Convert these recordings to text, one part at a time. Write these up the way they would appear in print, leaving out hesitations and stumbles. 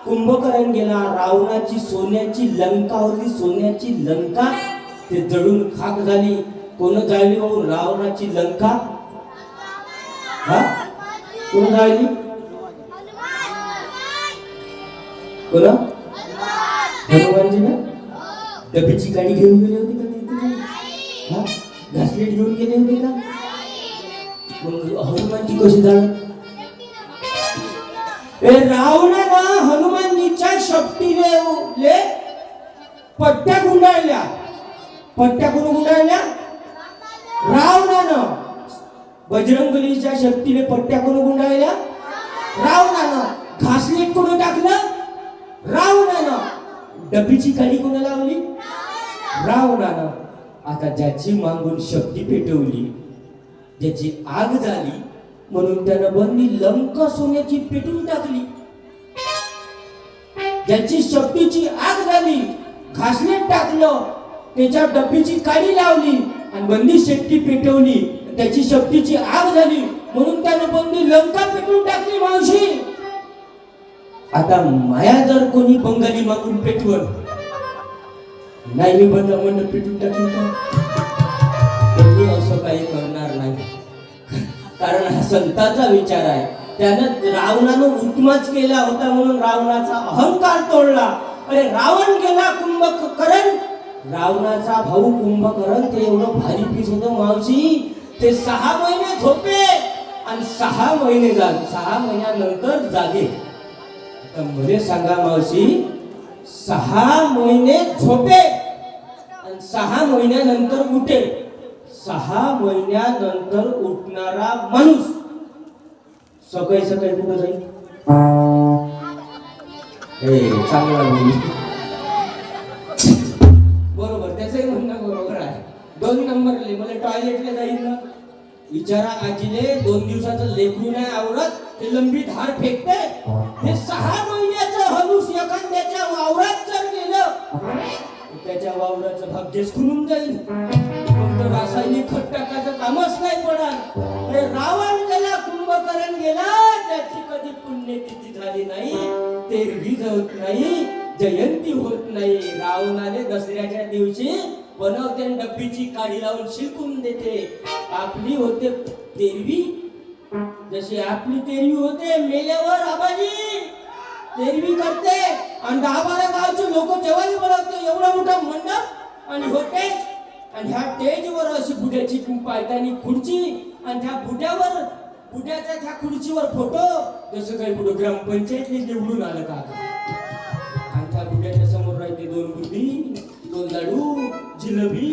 कुंभकर्ण गेला, रावणाची सोन्याची लंका होती, सोन्याची लंका ते जळून खाक झाली. कोण जाळली भाऊ रावणाची लंका? हा कोण जाळली? कोण? हनुमानजी ना. डबीची गाडी घेऊन गेले होते का तिथे? हा घासलेट घेऊन गेले होते का? मग हनुमानजी कशी जाळ? रावणानं हनुमानजीच्या शक्तीने पट्ट्या गुंडाळल्या. पट्ट्या कोण गुंडाळल्या? रावणानं. बजरंगबलीच्या शक्तीने पट्ट्या कोण गुंडाळल्या? रावणानं. घासलेट कोण टाकलं? रावणानं. डबीची गाडी कोण लावली? रावणानं. आता ज्याची मागून शक्ती पेटवली, ज्याची आग झाली, म्हणून त्यानं बनली लंका सोन्याची पेटून टाकली. ज्याची शक्तीची आग झाली, घासलेट टाकलं, त्याच्या डब्बीची काडी लावली आणि बंदी शक्ती पेटवली, त्याची शक्तीची आग झाली, म्हणून त्यानं बंदी लंका पेटून टाकली. मावशी, आता माया जर कोणी बंगाली मागून पेटवल नाही, मी बंद म्हणून पेटून टाकली तर मी असं काही करणार नाही, कारण हा संताचा विचार आहे. त्यानं रावणानं उत्माच केला होता म्हणून रावणाचा अहंकार तोडला. अरे रावण गेला, कुंभकर्ण, रावणाचा भाऊ कुंभकर्ण, ते एवढं भारी पीस होतं मावशी, ते 6 महिने झोपे आणि 6 महिने जागे, 6 महिन्यानंतर जागे. तर मला सांगा मावशी, 6 महिने झोपे आणि 6 महिन्यानंतर उठे. 6 महिन्यानंतर उठणारा माणूस सकाळी सकाळी कुठं जाईल? चांगला बरोबर, त्याचंही म्हणणं बरोबर आहे. 2 नंबरले मला टॉयलेटला जाईल ना, विचारा आजीले 2 दिवसाचं लेकरू नाही आवडत, ते लंबी धार फेकते. हे 6 महिन्याचं हनुस एखाद्याच्या वावरात जर गेलं, त्याच्या वावराचं भाग्यच खुलून जाईल. रासायनिक खत टाकायचं कामच नाही पडणार. अरे रावण गेला, कुंभकर्ण गेला, त्याची कधी पुण्यतिथी झाली नाही, तेरवी होत नाही, जयंती होत नाही. रावणाने दसऱ्याच्या दिवशी बनवते डब्बीची काडी लावून शिकून देते. आपली होते तेरवी, जशी आपली तेरवी होते मेल्यावर आबाजी तेरवी करते आणि 10-12 गावचे लोक जेवायला बोलवते. एवढा मोठा मंडप आणि होते, आणि ह्या स्टेजवर अशी बुड्याची पायतानी खुर्ची, आणि त्या बुड्याच्या त्या खुर्चीवर फोटो, जसं काही पुढे ग्रामपंचायतने निवडून आलं का. आणि त्या बुड्याच्या समोर राहते 2 बुंदी, 2 लाडू, जिलेबी,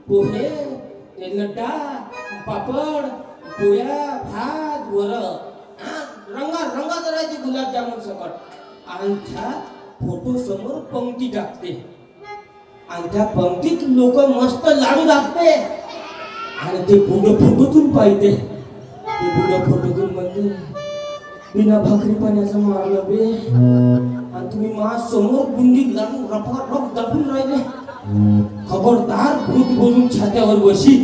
पोहे, नड्डा, पापड, पोया, भात, वरण, रंगात राहते गुलाबजामुन सकट. आणि त्या फोटो समोर पंक्ती टाकते, आणि त्या पंक्तीत लोक मस्त लाडू दाखते, आणि ते पुढं फोटोतून पाहिजे. ते पुढं फोटोतून म्हणते, बिना भाकरी पाण्याचं मारलं बे, आणि तुम्ही मा समोर बुंदी लाडू रपारप दाबून राहिले. खबरदार, भूत बोलून छात्यावर बशी.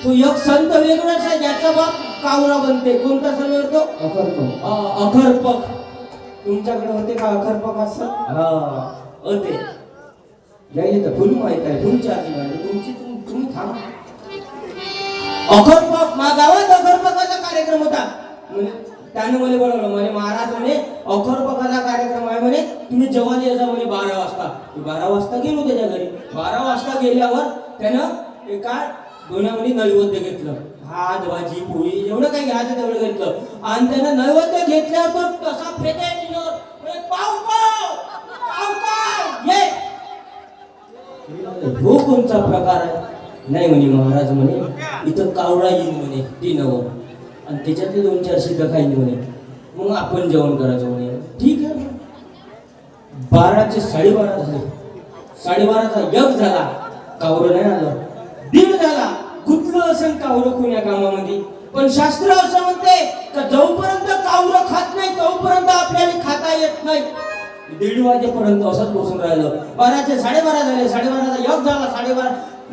तो एक संत वेगळाच आहे, ज्याचा बाप कावरा बनते. कोणता संत तो? अखरपक. तुमच्याकडे होते का अखरपक असं? होते. नाही तर फुल माहित आहे, फुलच्या तुमची तुम्ही थांबा. अखरपक, मा गावात अखरपकाचा कार्यक्रम होता. त्याने मला बोलवलं, म्हणे महाराज म्हणे अखरपकाचा कार्यक्रम आहे म्हणे, तुम्ही जेवायला यायचा म्हणे 12 वाजता. 12 वाजता गेलो त्याच्या घरी. 12 वाजता गेल्यावर त्यानं एका दोन्यामध्ये नैवेद्य घेतलं. भात, भाजी, पोळी, एवढं काही घ्यायचं तेवढं घेतलं, आणि त्यानं नैवेद्य घेतल्यावर तो तसा फेकाय पाव ये. हो कोणचा प्रकार आहे? नाही म्हणे महाराज म्हणे, इथं कावळा येईल म्हणे 3 आणि त्याच्यातले 2-4 शिकं खाईल म्हणे, मग आपण जेवण करायचं म्हणे. ठीक आहे. 12चे 12:30 झाले. 12:30चा 1 झाला, कावरं नाही आलं. 1:30 झाला, गुंतलं असं कावरं कोण्या कामामध्ये. पण शास्त्र असं म्हणते का जोपर्यंत कावरं खात नाही तोपर्यंत आपल्याला खाता येत नाही. 1:30 वाजेपर्यंत असंच बसून राहिलं. 12चे 12:30 झाले, 12:30चा 1 झाला,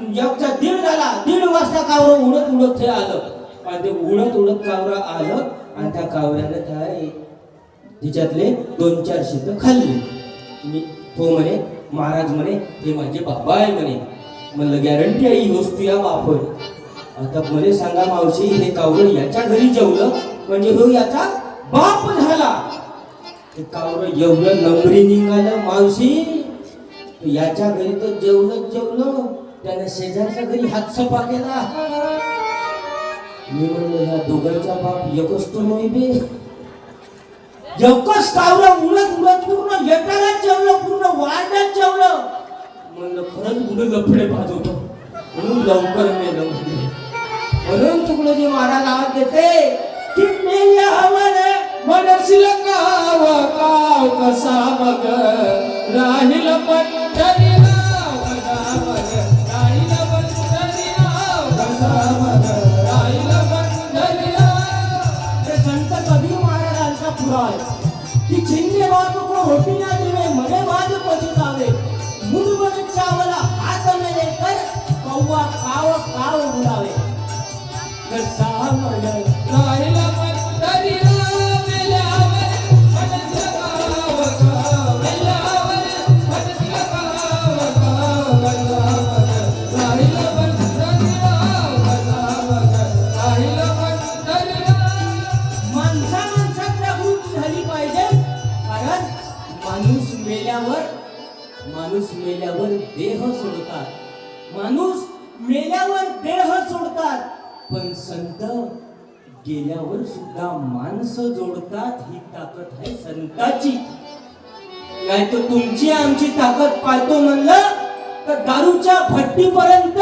1:30चा 1:30 झाला. 1:30 वाजता कावरं उडत ते आलं, आणि ते उडत कावरं आलं, आणि त्या कावऱ्यानं त्या तिच्यातले 2-4 शीत खाल्ले. मी तो म्हणे महाराज म्हणे हे माझे बाबा आहे म्हणे. म्हणलं गॅरंटी आहे ही वस्तू या बाप होय. आता म्हणे सांगा मावशी हे कावरं याच्या घरी जेवलं म्हणजे हो याचा बाप झाला. ते कावरं एवढं नंबरी निघालं मावशी याच्या घरी तर जेवलं त्याने शेजारच्या घरी हात सफा केला. मी म्हणलं ह्या दोघांचा बाप एकच तो नाही बे. एकच कावरं उलट पूर्ण एकालाच जेवलं पूर्ण वाड्यात जेवलं. म्हणलं खरंच कुठे लफडे भाजवतो म्हणून लवकर मेलं. म्हणून तुकडोजी महाराज आवाज देते की मेल्या हवाने मनशील काव काव कसा मग राहिल पंढरी नाव राहिल पंढरी नाव कसा मग राहिल पंढरी नाव. हे संत कबीर महाराजांचा पुरा आहे की चिन्हे वाजू को रोटी ना देवे मने वाज पछतावे मुनबन चावला हात मेले तर कौवा काव काव उडावे. कसा मग राहिल पंढरी नाव मेल्यावर मनशील काव काव मेल्यावर मनशील काव काव कसा मग राहिल पंढरी नाव कसा मग राहिल पंढरी नाव. माणसात जागृती झाली पाहिजे कारण माणूस मेल्यावर देह सोडतात. माणूस मेल्यावर देह सोडतात पण संत गेल्यावर सुद्धा माणसं जोडतात. ही ताकद आहे संताची. नाही तर तुमची आमची ताकद पाहतो म्हणलं तर दारूच्या भट्टीपर्यंत.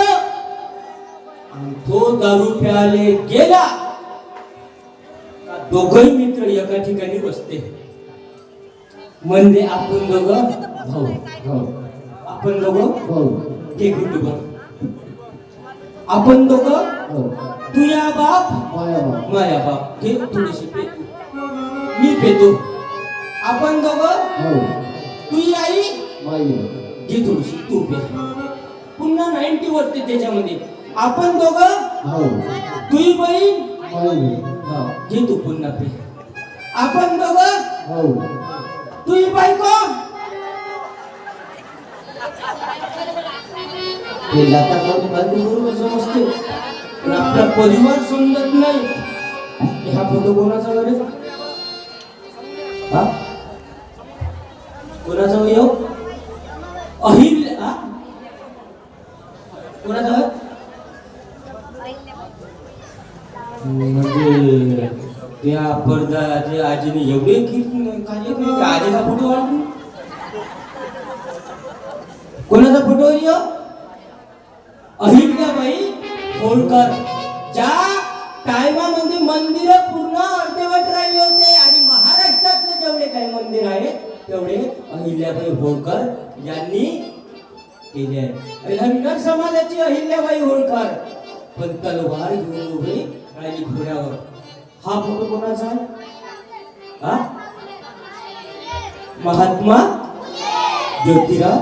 आणि तो दारू प्याले गेला दोघही मित्र एका ठिकाणी बसते. म्हणजे आपण दोघं भाऊ आपण दोघं ते कुटुंब आपण दोघं तुया बाप माया बाप घे थोडीशी पेतो मी पेतो. आपण दोघं तुझी आई घे थोडीशी तू पे. पुन्हा 90 वाटते त्याच्यामध्ये. आपण दोघं तुझी बहीण घे तू पुन्हा पे. आपण दोघं तुझी बायको समजते पण आपला परिवार समजत नाही. हा फोटो कोणाचा वगैरे कोणाचा येऊ अहिल्या कोणाचा म्हणजे त्या पडदाचे आजीने एवढे कार्य केले आजीचा फोटो वाढून कोणाचा फोटो येऊ अहिल्याबाई होळकर. ज्या टायमामध्ये मंदिर पूर्ण अर्धवट राहिले होते आणि महाराष्ट्रातले जेवढे काही मंदिर आहेत तेवढे अहिल्याबाई होळकर यांनी केले आहे. धनगर समाजाची अहिल्याबाई होळकर पण तलवार घेऊन उभे राहिली घोड्यावर. हा फोटो कोणाचा आहे? महात्मा ज्योतिराव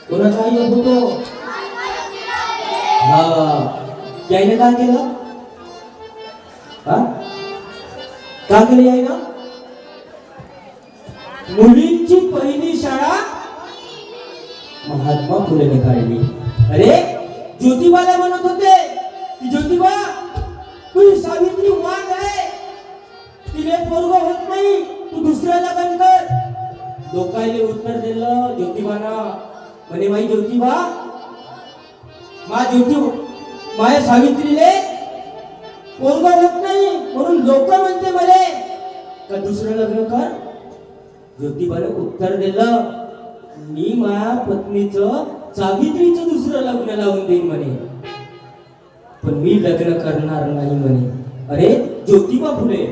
कोणाचा आहे फोटो? यायने काय केलं? का केलं यायनं? मुलींची पहिली शाळा महात्मा फुलेने काढली. अरे ज्योतिबाला म्हणत होते की ज्योतिबा तू सावित्री वाघ आहे तिने पोरग होत नाही तू दुसऱ्या लग्न कर. लोकांनी उत्तर दिलं ज्योतिबाना म्हणे माई ज्योतिबा माझ्या सावित्रीले पोरग होत नाही म्हणून लोक म्हणते मले का दुसरं लग्न कर. ज्योतिबाने उत्तर दिलं मी माझ्या पत्नीचं सावित्रीचं दुसरं लग्न लावून देईन म्हणे पण मी लग्न करणार नाही म्हणे. अरे ज्योतिबा फुले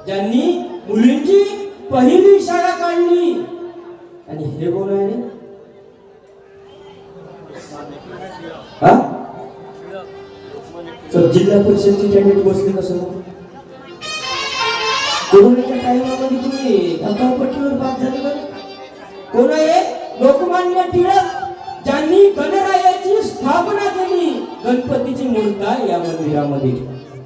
ज्यांनी मुलींची पहिली शाळा काढली आणि हे कोण आहे? जिल्हा परिषदची कॅन्डिडेट बसले कसं? कोरोनाच्या टाइमामध्ये तुम्ही धक्कापट्टीवर बाद झाले बरं. कोण आहे? लोकमान्य टिळक ज्यांनी गणरायाची स्थापना केली. गणपतीची मूर्ती आहे या मंदिरामध्ये.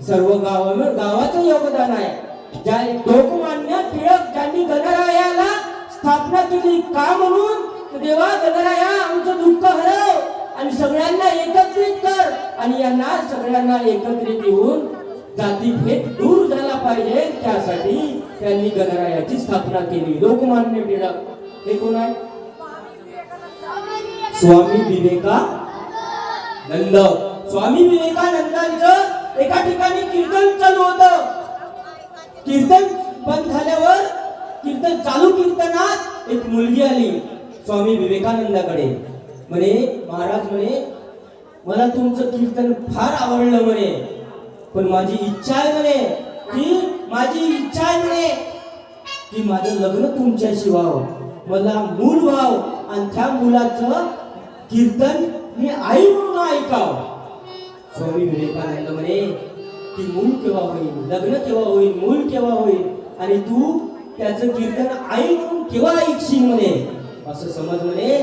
सर्व गावाचं योगदान आहे. ज्या लोकमान्य टिळक ज्यांनी गणरायाला स्थापना केली का म्हणून, देवा गणराया आमचं दुःख हरव आणि सगळ्यांना एकत्रित कर आणि यांना सगळ्यांना एकत्रित येऊन जातीभेद दूर झाला पाहिजे, त्यासाठी त्यांनी गणरायाची स्थापना केली. लोकमान्य टिळक हे कोण आहे? स्वामी विवेकानंद. स्वामी विवेकानंदांचं एका ठिकाणी कीर्तन चालू होतं. कीर्तन बंद झाल्यावर कीर्तन चालू कीर्तनात एक मुलगी आली स्वामी विवेकानंदाकडे. म्हणे महाराज म्हणे मला तुमचं कीर्तन फार आवडलं म्हणे, पण माझी इच्छा आहे म्हणे की माझं लग्न तुमच्याशी व्हावं, मला मूल व्हावं आणि त्या मुलाचं कीर्तन मी आई म्हणून ऐकावं. स्वामी विवेकानंद म्हणे की मूल केव्हा होईल, लग्न केव्हा होईल, मूल केव्हा होईल आणि तू त्याचं कीर्तन आई म्हणून केव्हा ऐकशील म्हणे. असं समज म्हणे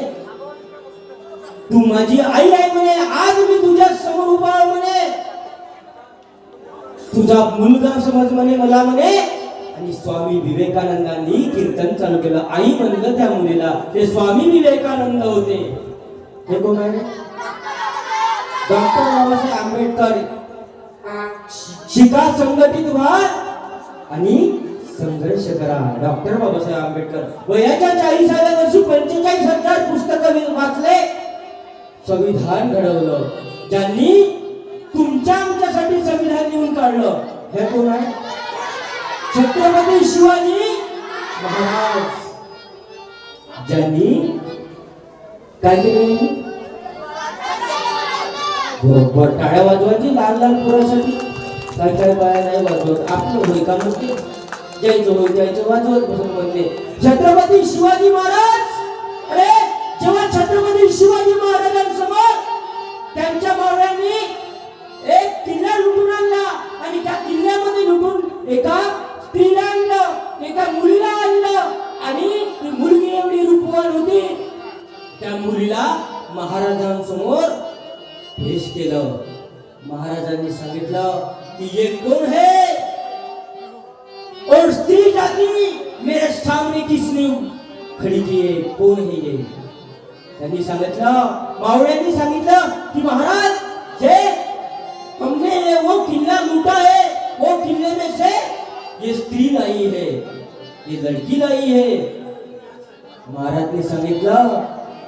तू माझी आई आहे म्हणे, आज मी तुझ्या समोर उभा आहे म्हणे, तुझा मुलगा समज म्हणे मला म्हणे. आणि स्वामी विवेकानंदांनी कीर्तन चालू केलं. आई म्हणलं त्या मुलीला, ते स्वामी विवेकानंद होते. हे कोण आहे? डॉक्टर बाबासाहेब आंबेडकर. शिका, संघटित व्हा आणि संघर्ष करा. डॉक्टर बाबासाहेब आंबेडकर वयाच्या 40व्या वर्षी 45,000 पुस्तकं वाचले, संविधान घडवलं. ज्यांनी तुमच्या आमच्यासाठी संविधान लिहून काढलं हे कोण आहे? छत्रपती शिवाजी महाराज. ज्यांनी काय केलं? बरोबर टाळ्या वाजवायची लहान लहान पोरासाठी. काय बाया नाही वाजवत, आपलं होय का नसते, जायचं होय जायचं वाजवत बसून म्हणते. छत्रपती शिवाजी महाराज. अरे जेव्हा छत्रपती शिवाजी महाराजांसमोर त्यांच्या मावळ्यांनी एक किल्ला लुटून आणला आणि त्या किल्ल्यामध्ये लुटून एका स्त्रीला आणलं, एका मुलीला आणलं आणि ती मुलगी एवढी रूपवान होती, त्या मुलीला महाराजांसमोर पेश केलं. महाराजांनी सांगितलं कि ये कौन है और स्त्री जाती मेरे सामने किसने खड़ी की है, कौन है ये? त्यांनी सांगितलं, मावळ्यांनी सांगितलं की महाराज जे हमने वो किल्ला लूटा है, वो किले में से ये स्त्री लाई है, ये लड़की लाई है. महाराज ने सांगितलं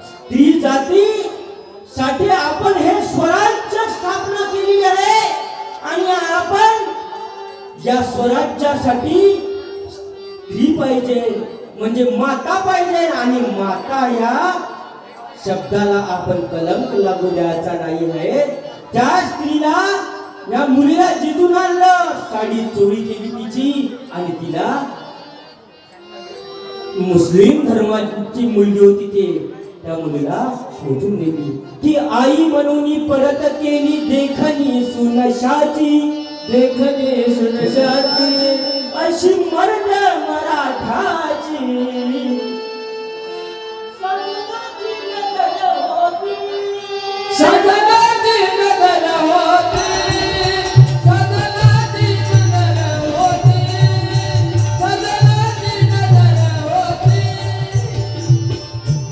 स्त्री जाती साठी आपण हे स्वराज्य स्थापना केलेली आहे आणि आपण या स्वराज्यासाठी स्त्री पाहिजे, म्हणजे माता पाहिजे. आणि माता या शब्दाला आपण कलंक लागू द्यायचा नाही आहे. त्या स्त्रीला, या मुलीला जिथून आणलं, साडी चोरी केली तिची आणि तिला, मुस्लिम धर्माची मुलगी होती ते, त्या मुलीला शोधून नेली. ती आई म्हणून परत केली देखणी सुनशाची, देखणी सुनशाची अशी मर्द मराठाची.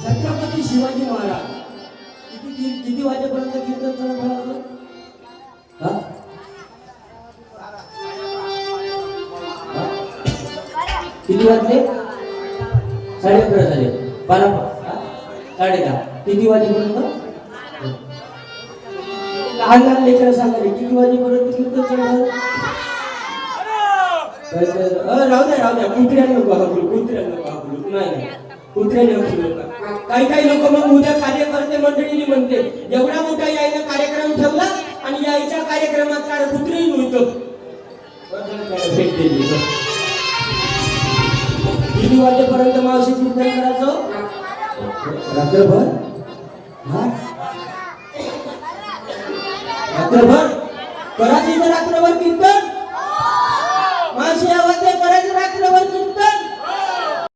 छत्रपती शिवाजी महाराज किती वाजेपर्यंत कीर्तन चालू? किती वाजले? 11:30 झाले. 12 10:30. किती वाजेपर्यंत? लहान लहान लेकरं सांगायचे किती वाजेपर्यंत कीर्तन चालू? राहू द्या कुत्र्याला नको हाकलू. नाही कुत्र्याने हाकलू नका. काही लोक मग उद्या कार्यकर्ते मंडळीने म्हणते एवढा मोठा यायला कार्यक्रम ठेवला आणि यायच्या कार्यक्रमात काय कुत्रेही नव्हतं. भेट दिली. किती वाजेपर्यंत मावशी कीर्तन करायचं? रात्रभर. रात्रभर करायचं रात्रभर कीर्तन.